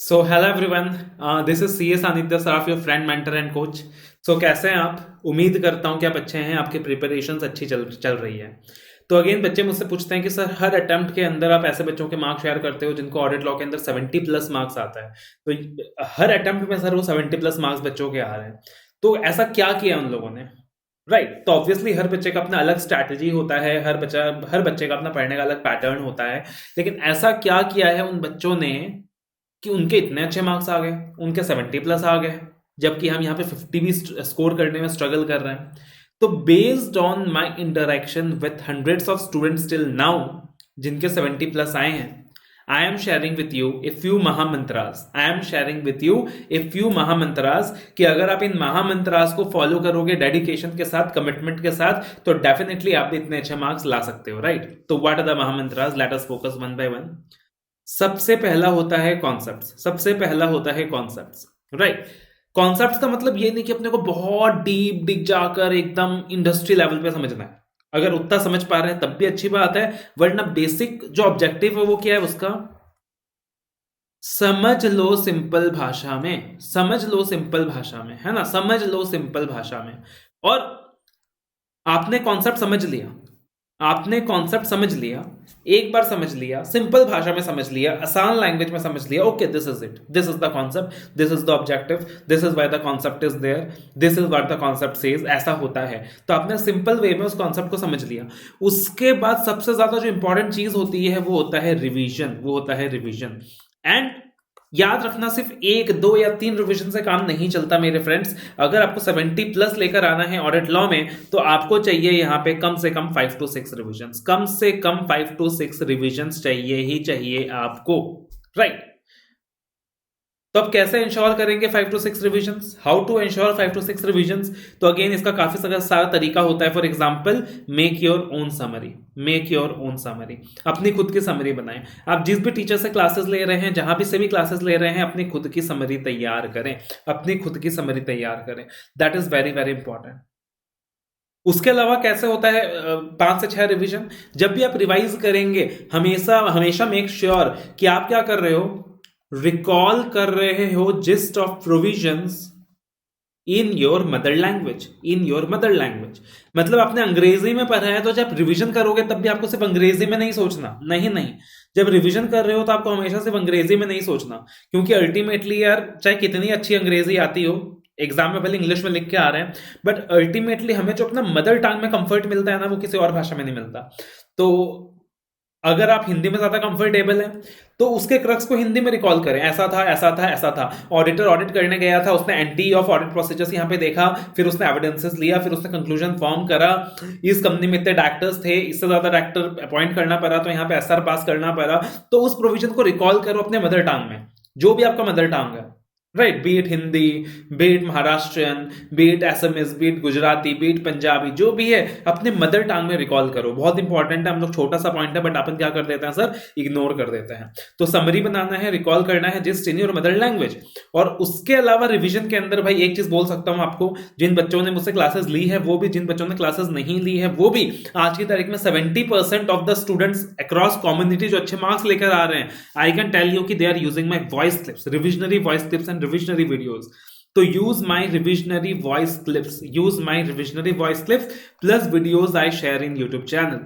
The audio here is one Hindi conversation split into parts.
So hello everyone, this is C S Anitya Saraf, your friend mentor and coach. So कैसे हैं आप? उम्मीद करता हूं कि आप अच्छे हैं, आपकी प्रिपरेशंस अच्छी चल चल रही है। तो अगेन बच्चे मुझसे पूछते हैं कि सर हर अटेम्प्ट के अंदर आप ऐसे बच्चों के मार्क्स शेयर करते हो जिनको ऑडिट लॉ के अंदर 70 प्लस मार्क्स आता है। तो हर अटेम्प्ट में सर वो 70 प्लस मार्क्स बच्चों के आ रहे हैं। तो ऐसा क्या किया उन लोगों ने? राइट, तो ऑब्वियसली हर बच्चे का अपना अलग स्ट्रैटेजी होता है, हर बच्चे का अपना पढ़ने का अलग पैटर्न होता है। लेकिन ऐसा क्या किया है उन बच्चों ने कि उनके इतने अच्छे मार्क्स आ गए, उनके 70 प्लस आ गए, जबकि हम यहाँ पे 50 भी स्कोर करने में स्ट्रगल कर रहे हैं। तो based on my interaction with hundreds of students till now जिनके 70 प्लस आए हैं, I am sharing with you a few महामंत्रास। I am sharing with you a few महामंत्रास कि अगर आप इन महामंत्रास को फॉलो करोगे डेडिकेशन के साथ, कमिटमेंट के साथ, तो डेफिनेटली आप भी इतने अच्छे मार्क्स ला सकते हो। राइट, तो व्हाट आर द महामंत्रास? Let us focus one by one. सबसे पहला होता है कॉन्सेप्ट्स। सबसे पहला होता है कॉन्सेप्ट्स। राइट, कॉन्सेप्ट्स का मतलब ये नहीं कि अपने को बहुत डीप डीप जाकर एकदम इंडस्ट्री लेवल पे समझना है। अगर उतना समझ पा रहे हैं तब भी अच्छी बात है, वरना बेसिक जो ऑब्जेक्टिव है वो क्या है उसका? समझ लो सिंपल भाषा में, समझ लो सिंपल भाषा में, है ना? समझ लो सिंपल भाषा में। और आपने कॉन्सेप्ट समझ लिया, आपने कॉन्सेप्ट समझ लिया, एक बार समझ लिया, सिंपल भाषा में समझ लिया, आसान लैंग्वेज में समझ लिया, okay this is it, this is the concept, this is the objective, this is why the concept is there, this is what the concept says, ऐसा होता है। तो आपने सिंपल वे में उस कॉन्सेप्ट को समझ लिया। उसके बाद सबसे ज्यादा जो इंपॉर्टेंट चीज होती है वो होता है रिवीजन, वो होता है रिवीजन। एंड याद रखना, सिर्फ एक दो या तीन रिवीजन से काम नहीं चलता मेरे फ्रेंड्स। अगर आपको 70 प्लस लेकर आना है ऑडिट लॉ में, तो आपको चाहिए यहाँ पे कम से कम 5 to 6 रिवीजन, कम से कम 5 to 6 रिवीजन चाहिए ही चाहिए आपको। राइट, तो अब कैसे इंश्योर करेंगे 5 to 6 revisions? How to ensure 5 to 6 revisions? तो अगेन इसका काफी सारा तरीका होता है। For example, make your own summary. Make your own summary, अपनी खुद की समरी बनाएं। आप जिस भी टीचर से क्लासेस ले रहे हैं, जहां भी से भी क्लासेस ले रहे हैं, अपनी खुद की समरी तैयार करें, अपनी खुद की समरी तैयार करें। That is very very important. उसके अलावा कैसे होता है 5 से 6 रिवीजन? जब भी आप रिवाइज करेंगे, हमेशा हमेशा मेक श्योर कि आप क्या कर रहे हो, रिकॉल कर रहे हो gist of provisions in your mother language, in your mother language. मतलब आपने अंग्रेजी में पढ़ा है, तो जब रिवीजन करोगे तब भी आपको सिर्फ अंग्रेजी में नहीं सोचना, नहीं नहीं। जब रिवीजन कर रहे हो तो आपको हमेशा सिर्फ अंग्रेजी में नहीं सोचना, क्योंकि अल्टीमेटली यार, चाहे कितनी अच्छी अंग्रेजी आती हो, एग्जाम में भले इंग्लिश में लिख के आ रहे हैं, बट अल्टीमेटली हमें जो अपना मदर टंग में कंफर्ट मिलता है ना, वो किसी और भाषा में नहीं मिलता। तो अगर आप हिंदी में ज्यादा कंफर्टेबल हैं, तो उसके क्रक्स को हिंदी में रिकॉल करें। ऐसा था, ऐसा था, ऐसा था। ऑडिटर ऑडिट करने गया था, उसने एंटी ऑफ ऑडिट प्रोसीजर्स यहाँ पे देखा, फिर उसने एविडेंसेस लिया, फिर उसने कंक्लूजन फॉर्म करा। इस कंपनी में इतने डायरेक्टर्स थे, इससे ज्यादा डायरेक्टर अपॉइंट करना पड़ा, तो यहाँ पे एसआर पास करना पड़ा। तो उस प्रोविजन को रिकॉल करो अपने मदर टंग में, जो भी आपका मदर टंग है। Right, B it Hindi, B it Maharashtrian, B it SMS, B it Gujarati, B it Punjabi, जो भी है अपने मदर टंग में रिकॉल करो। बहुत इंपॉर्टेंट है। हम लोग छोटा सा पॉइंट है, बट अपन क्या कर देते हैं सर, इग्नोर कर देते हैं। तो समरी बनाना है, रिकॉल करना है जिस इन योर मदर लैंग्वेज। और उसके अलावा रिवीजन के अंदर भाई एक चीज बोल सकता हूं आपको, जिन बच्चों ने मुझसे क्लासेस ली है वो भी, जिन बच्चों ने क्लासेस नहीं ली है वो भी, आज की तारीख में 70% of the students across community जो अच्छे मार्क्स लेकर आ रहे हैं, आई कैन टेल यू कि they are using my voice clips, revisionary voice clips and revisionary videos. तो use my revisionary voice clips, use my revisionary voice clips plus videos I share in YouTube channel.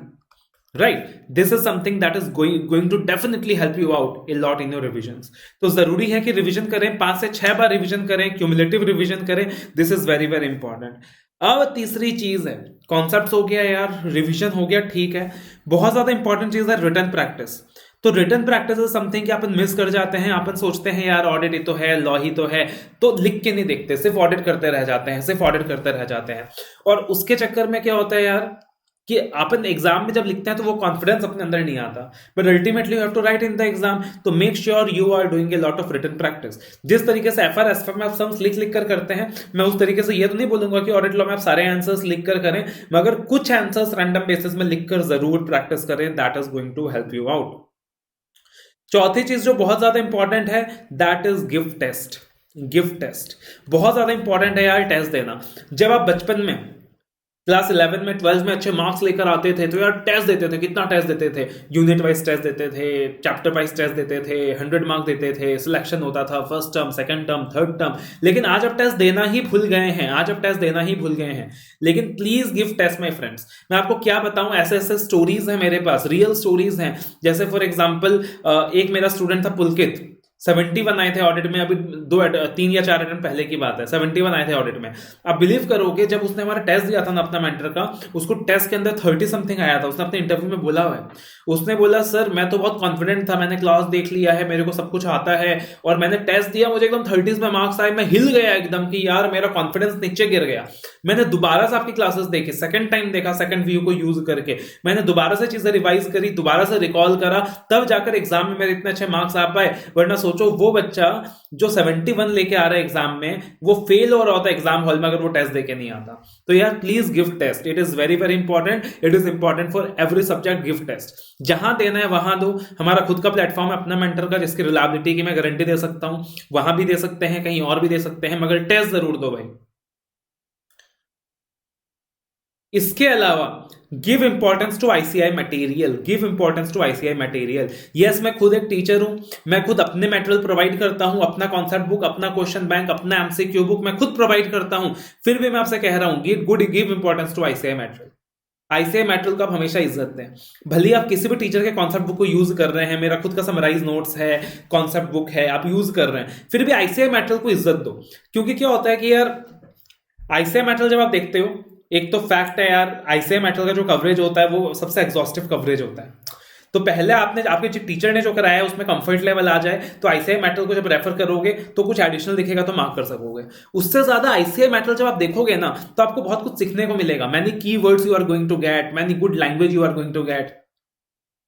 Right, this is something that is going to definitely help you out a lot in your revisions. तो जरूरी है कि रिवीजन करें, 5 से 6 बार रिवीजन करें, क्यूमुलेटिव रिवीजन करें। This is very very important. अब तीसरी चीज है, कॉन्सेप्ट्स हो गया यार, रिवीजन हो गया, ठीक है। बहुत ज्यादा इंपॉर्टेंट चीज है रिटन प्रैक्टिस। तो रिटन प्रैक्टिस इज समथिंग कि अपन मिस कर जाते हैं। अपन सोचते हैं यार ऑडिट ही तो है, लॉ ही तो है, तो लिख के नहीं देखते, सिर्फ ऑडिट करते रह जाते हैं, सिर्फ ऑडिट करते रह जाते हैं। और उसके चक्कर में क्या होता है यार, कि अपन एग्जाम में जब लिखते हैं तो वो कॉन्फिडेंस अपने अंदर नहीं आता, but ultimately you have to write in the exam. तो make sure you are doing a lot of written practice. जिस तरीके से एफआर एसएफ में आप सम्स लिख लिख कर करते हैं, मैं उस तरीके से ये तो नहीं बोलूंगा कि ऑडिट लॉ में आप सारे आंसर्स लिख कर करें, मगर कुछ आंसर्स रैंडम बेसिस में लिख कर जरूर प्रैक्टिस करें। That is going to help you out. चौथी चीज जो बहुत ज्यादा इंपॉर्टेंट है, that is give test. Give test बहुत ज्यादा इंपॉर्टेंट है यार, टेस्ट देना। जब आप बचपन में क्लास 11 में 12 में अच्छे मार्क्स लेकर आते थे तो यार टेस्ट देते थे, कितना टेस्ट देते थे, यूनिट वाइज टेस्ट देते थे, चैप्टर वाइज टेस्ट देते थे, 100 मार्क्स देते थे, सिलेक्शन होता था first term, second term, third term. लेकिन आज अब टेस्ट देना ही भूल गए हैं, आज अब टेस्ट देना ही भूल गए हैं। लेकिन please give test my friends. मैं आपको क्या बताऊं, ऐसे ऐसे स्टोरीज हैं मेरे पास, रियल स्टोरीज हैं। जैसे फॉर एग्जाम्पल एक मेरा स्टूडेंट था पुलकित, 71 आए थे ऑडिट में, अभी 3 या 4 अटेम्प्ट पहले की बात है, 71 आए थे ऑडिट में। आप बिलीव करोगे, जब उसने हमारा टेस्ट दिया था ना अपना मेंटर का, उसको टेस्ट के अंदर 30 समथिंग आया था। उसने अपने इंटरव्यू में बोला हुआ है, उसने बोला सर मैं तो बहुत कॉन्फिडेंट था, मैंने क्लास देख लिया है, मेरे को सब कुछ आता है, और मैंने टेस्ट दिया, मुझे एकदम 30s में मार्क्स आए, मैं हिल गया एकदम कि यार मेरा कॉन्फिडेंस नीचे गिर गया। मैंने दोबारा से आपकी क्लासेस देखी, सेकंड टाइम देखा, सेकंड व्यू को यूज करके मैंने दोबारा से चीजें रिवाइज करी, दोबारा से रिकॉल करा, तब जाकर एग्जाम में मेरे इतने अच्छे मार्क्स आ पाए। वरना सोचो वो बच्चा जो 71 लेके आ रहा है एग्जाम में, वो फेल हो रहा होता है एग्जाम हॉल में अगर वो टेस्ट देके नहीं आता। तो यार please give test, it is very very important, it is important for every subject. Give test, जहां देना है वहां दो। हमारा खुद का प्लेटफॉर्म है अपना मेंटर का, जिसकी रिलायबिलिटी की मैं गारंटी दे सकता हूं, वहां भी दे सकते हैं, कहीं और भी दे सकते हैं, मगर टेस्ट जरूर दो भाई। इसके अलावा give importance to ICI material, give importance to ICI material. Yes, मैं खुद एक टीचर हूं, मैं खुद अपने मटेरियल प्रोवाइड करता हूं, अपना कॉन्सेप्ट बुक, अपना क्वेश्चन बैंक, अपना एमसीक्यू बुक मैं खुद प्रोवाइड करता हूं। फिर भी मैं आपसे कह रहा हूं give importance to ICI material. ICI material को आप हमेशा इज्जत दें। भले आप किसी भी टीचर के कॉन्सेप्ट बुक को यूज कर रहे हैं, मेरा खुद का समराइज नोट्स है, कॉन्सेप्ट बुक है, आप यूज कर रहे हैं, फिर भी आईसीआई मटेरियल को इज्जत दो। क्योंकि क्या होता है कि यार आईसीआई मटेरियल जब आप देखते हो, एक तो फैक्ट है यार, आईसीआई मटेरियल का जो कवरेज होता है वो सबसे एग्जॉस्टिव कवरेज होता है। तो पहले आपने आपके टीचर ने जो कराया है उसमें कंफर्ट लेवल आ जाए, तो आईसीआई मटेरियल को जब रेफर करोगे तो कुछ एडिशनल दिखेगा तो मार्क कर सकोगे। उससे ज्यादा आईसीआई मटेरियल जब आप देखोगे ना, तो आपको बहुत कुछ सीखने को मिलेगा। Many key words you are going to get, many good language you are going to get,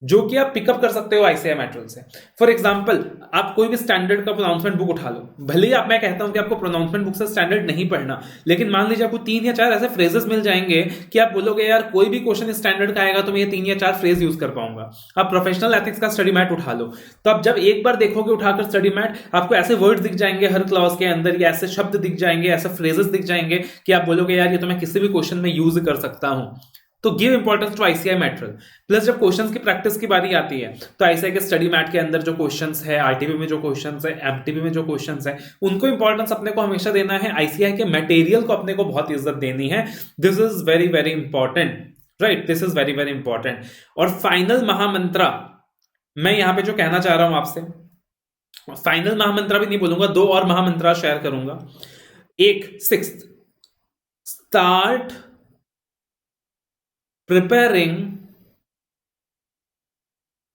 जो कि आप पिकअप कर सकते हो आईसीआई मटेरियल से। फॉर एग्जांपल, आप कोई भी स्टैंडर्ड का प्रोनाउंसमेंट बुक उठा लो, भले ही आप, मैं कहता हूं कि आपको प्रोनाउंसमेंट बुक से स्टैंडर्ड नहीं पढ़ना, लेकिन मान लीजिए आपको 3 या 4 ऐसे फ्रेजेस मिल जाएंगे कि आप बोलोगे यार कोई भी क्वेश्चन स्टैंडर्ड का आएगा तो मैं ये 3 या 4 फ्रेज यूज कर पाऊंगा। आप प्रोफेशनल एथिक्स का स्टडी मैट उठा लो, तो आप जब एक बार देखोगे उठाकर स्टडी मैट, आपको ऐसे वर्ड दिख जाएंगे हर क्लॉज के अंदर, या ऐसे शब्द दिख जाएंगे, ऐसे फ्रेजेस दिख जाएंगे कि आप बोलोगे यार ये तो मैं किसी भी क्वेश्चन में यूज कर सकता हूं। तो give importance to ICI material. Plus जब क्वेश्चंस की प्रैक्टिस की बारी आती है, तो आईसीआई के स्टडी मैट के अंदर जो क्वेश्चंस है, आरटीपी में जो क्वेश्चंस है, एमटीपी में जो क्वेश्चंस है, उनको इंपॉर्टेंस अपने को हमेशा देना है। आईसीआई के मटेरियल को अपने को बहुत इज्जत देनी है। This is very very important, right, this is very very important. और फाइनल महामंत्रा मैं यहां पे जो कहना चाह रहा हूं आपसे, फाइनल महामंत्रा भी नहीं बोलूंगा, 2 और महामंत्रा शेयर करूंगा। एक 6th, start preparing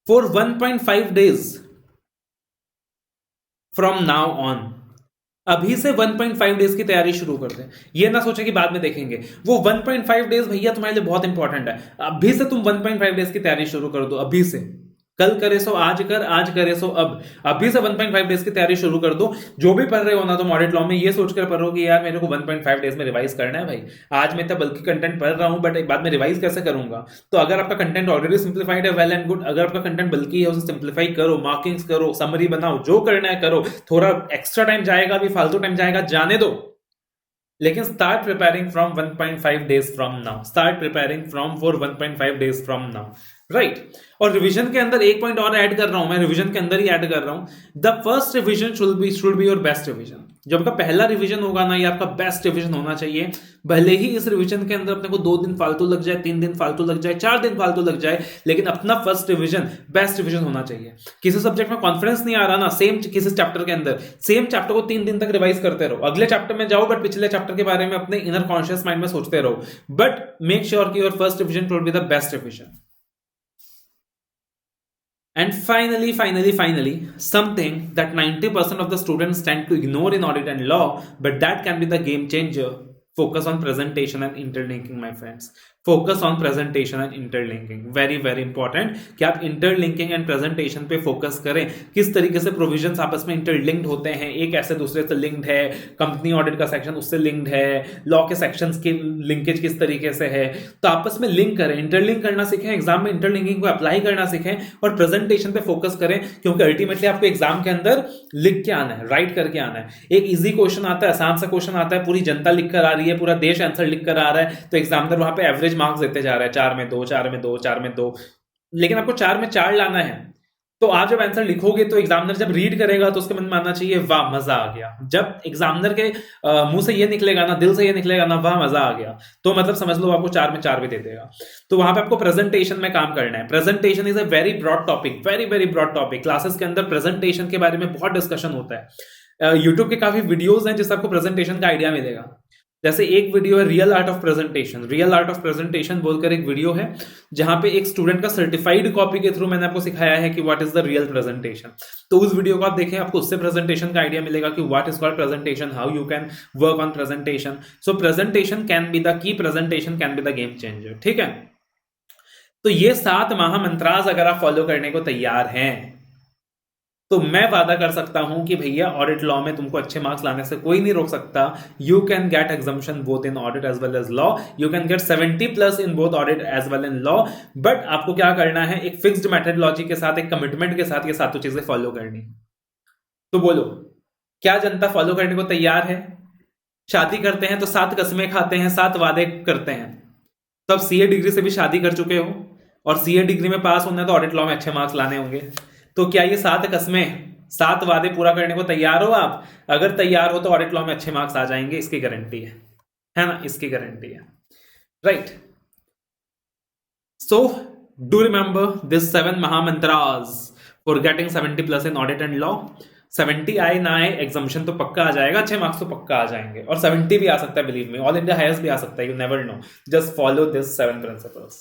for 1.5 days from now on। अभी से 1.5 डेज की तैयारी शुरू कर दें। ये ना सोचे कि बाद में देखेंगे, वो 1.5 डेज भैया तुम्हारे लिए बहुत इंपॉर्टेंट है। अभी से तुम 1.5 डेज की तैयारी शुरू कर दो, अभी से। कल करे सो आज कर, आज करे सो अब। अभी से 1.5 डेज की तैयारी शुरू कर दो। जो भी पढ़ रहे हो ना तुम ऑडिट लॉ में, ये सोचकर पढ़ो कि यार मेरे को 1.5 डेज में रिवाइज करना है भाई। आज मैं इतना बल्कि कंटेंट पढ़ रहा हूं, बट एक बाद में रिवाइज कैसे करूंगा? तो अगर आपका कंटेंट ऑलरेडी सिंप्लीफाइड है, वेल एंड गुड। अगर आपका कंटेंट बल्कि है, उसे सिंप्लीफाई करो, मार्किंग्स करो, समरी बनाओ, जो करना है करो। थोड़ा एक्स्ट्रा टाइम जाएगा, भी फालतू टाइम जाएगा, जाने दो, लेकिन start preparing from 1.5 days from now. Start preparing from for 1.5 days from now, right. और रिवीजन के अंदर एक पॉइंट और ऐड कर रहा हूं, मैं रिवीजन के अंदर ही ऐड कर रहा हूं। The first revision should be your best revision. जब आपका पहला रिवीजन होगा ना, ये आपका बेस्ट रिवीजन होना चाहिए। भले ही इस रिवीजन के अंदर अपने को 2 दिन फालतू लग जाए, 3 दिन फालतू लग जाए, 4 दिन फालतू लग जाए, लेकिन अपना फर्स्ट रिवीजन बेस्ट रिवीजन होना चाहिए। किसी सब्जेक्ट में कॉन्फिडेंस नहीं आ रहा ना, सेम किसी चैप्टर के अंदर, सेम चैप्टर को 3 दिन तक रिवाइज करते रहो। अगले चैप्टर में जाओ, बट पिछले चैप्टर के बारे में अपने इनर कॉन्शियस माइंड में सोचते रहो, बट मेक श्योर कि your first revision should be the best revision. And finally, something that 90% of the students tend to ignore in audit and law, but that can be the game changer. Focus on presentation and interlinking, my friends. Focus on presentation and interlinking, very very important कि आप इंटरलिंकिंग एंड प्रेजेंटेशन पे फोकस करें। किस तरीके से प्रोविजंस आपस में इंटरलिंक्ड होते हैं, एक ऐसे दूसरे से लिंक्ड है, कंपनी ऑडिट का सेक्शन उससे लिंक्ड है, लॉ के सेक्शंस की लिंकेज किस तरीके से है, तो आपस में लिंक करें, इंटरलिंक करना सीखें, एग्जाम में इंटरलिंकिंग को अप्लाई करना सीखें और प्रेजेंटेशन पे फोकस करें, क्योंकि अल्टीमेटली आपको एग्जाम के अंदर लिख के आना है, राइट करके आना है। एक इजी क्वेश्चन आता है, आसान सा क्वेश्चन आता है, पूरी जनता लिख कर आ रही है, पूरा देश आंसर लिख कर आ रहा है, तो एग्जामिनर वहां पे एवरेज मार्क्स देते जा रहा है, 4 में 2, 4 में 2, 4 में 2, लेकिन आपको 4 में 4 लाना है। तो आप जब आंसर लिखोगे तो एग्जामिनर जब रीड करेगा तो उसके मन में आना चाहिए वाह मजा आ गया। जब एग्जामिनर के मुंह से ये निकलेगा ना, दिल से ये निकलेगा ना वाह मजा आ गया, तो मतलब समझ लो आपको 4 में 4 भी दे देगा। तो वहां पे आपको प्रेजेंटेशन में काम करना है। Presentation is a very broad topic, very very broad topic. Classes के अंदर प्रेजेंटेशन के बारे में बहुत डिस्कशन होता है। यूट्यूब के काफी वीडियोज हैं जिससे आपको प्रेजेंटेशन का आइडिया मिलेगा। जैसे एक वीडियो है real art of presentation, real art of presentation बोलकर एक वीडियो है जहां पे एक स्टूडेंट का सर्टिफाइड कॉपी के थ्रू मैंने आपको सिखाया है कि what is the real presentation. तो उस वीडियो को आप देखें, आपको उससे प्रेजेंटेशन का आइडिया मिलेगा कि what is called presentation, how you can work on presentation. So presentation can be the key, presentation can be the game changer. ठीक है, तो ये 7 महामंत्रास अगर आप फॉलो करने को तैयार हैं तो मैं वादा कर सकता हूं कि भैया ऑडिट लॉ में तुमको अच्छे मार्क्स लाने से कोई नहीं रोक सकता। You can get exemption both in audit as well as law, you can get 70+ in both audit as well in law. But आपको क्या करना है, एक फिक्स्ड मेथडोलॉजी के साथ, एक कमिटमेंट के साथ ये सातों चीजें फॉलो करनी। तो बोलो, क्या जनता फॉलो करने को तैयार है? शादी करते हैं तो 7 कस्में खाते हैं, 7 वादे करते हैं। तो अब सीए डिग्री से भी शादी कर चुके हो और सीए डिग्री में पास होना है तो ऑडिट लॉ में अच्छे मार्क्स लाने होंगे। तो क्या ये 7 कस्में, 7 वादे पूरा करने को तैयार हो आप? अगर तैयार हो तो ऑडिट लॉ में अच्छे मार्क्स आ जाएंगे, इसकी गारंटी है ना, इसकी गारंटी है, right. So do remember this 7 महामंत्रास for getting 70+ in audit and law. 70 आए ना आए, एग्जाम्शन तो पक्का आ जाएगा, अच्छे मार्क्स तो पक्का आ जाएंगे, और 70 भी आ सकता है, believe me, all India highest भी आ सकता है, you never know. Just follow this 7 principles.